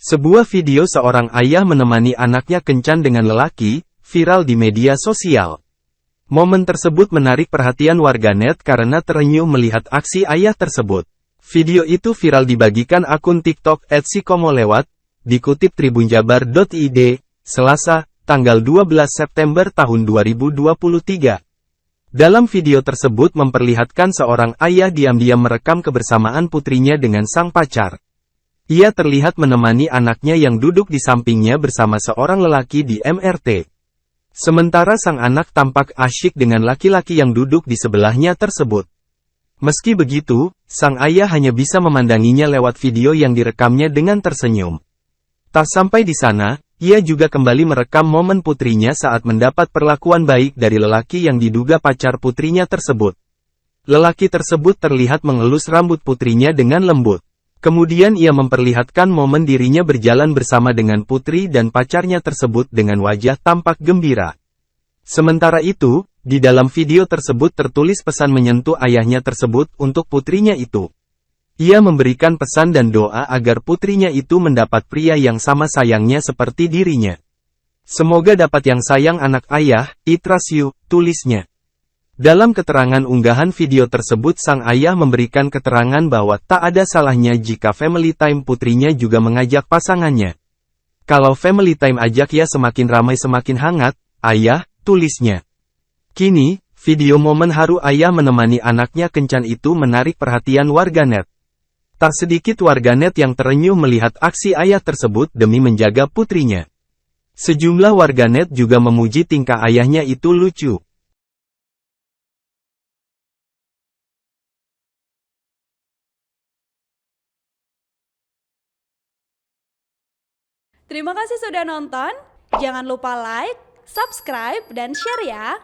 Sebuah video seorang ayah menemani anaknya kencan dengan lelaki, viral di media sosial. Momen tersebut menarik perhatian warganet karena terenyuh melihat aksi ayah tersebut. Video itu viral dibagikan akun TikTok @sikomolewat, dikutip tribunjabar.id, Selasa, tanggal 12 September tahun 2023. Dalam video tersebut memperlihatkan seorang ayah diam-diam merekam kebersamaan putrinya dengan sang pacar. Ia terlihat menemani anaknya yang duduk di sampingnya bersama seorang lelaki di MRT. Sementara sang anak tampak asyik dengan laki-laki yang duduk di sebelahnya tersebut. Meski begitu, sang ayah hanya bisa memandanginya lewat video yang direkamnya dengan tersenyum. Tak sampai di sana, ia juga kembali merekam momen putrinya saat mendapat perlakuan baik dari lelaki yang diduga pacar putrinya tersebut. Lelaki tersebut terlihat mengelus rambut putrinya dengan lembut. Kemudian ia memperlihatkan momen dirinya berjalan bersama dengan putri dan pacarnya tersebut dengan wajah tampak gembira. Sementara itu, di dalam video tersebut tertulis pesan menyentuh ayahnya tersebut untuk putrinya itu. Ia memberikan pesan dan doa agar putrinya itu mendapat pria yang sama sayangnya seperti dirinya. Semoga dapat yang sayang anak ayah, I trust you, tulisnya. Dalam keterangan unggahan video tersebut sang ayah memberikan keterangan bahwa tak ada salahnya jika family time putrinya juga mengajak pasangannya. Kalau family time ajak ya semakin ramai semakin hangat, ayah, tulisnya. Kini, video momen haru ayah menemani anaknya kencan itu menarik perhatian warganet. Tak sedikit warganet yang terenyuh melihat aksi ayah tersebut demi menjaga putrinya. Sejumlah warganet juga memuji tingkah ayahnya itu lucu. Terima kasih sudah nonton, jangan lupa like, subscribe, dan share ya!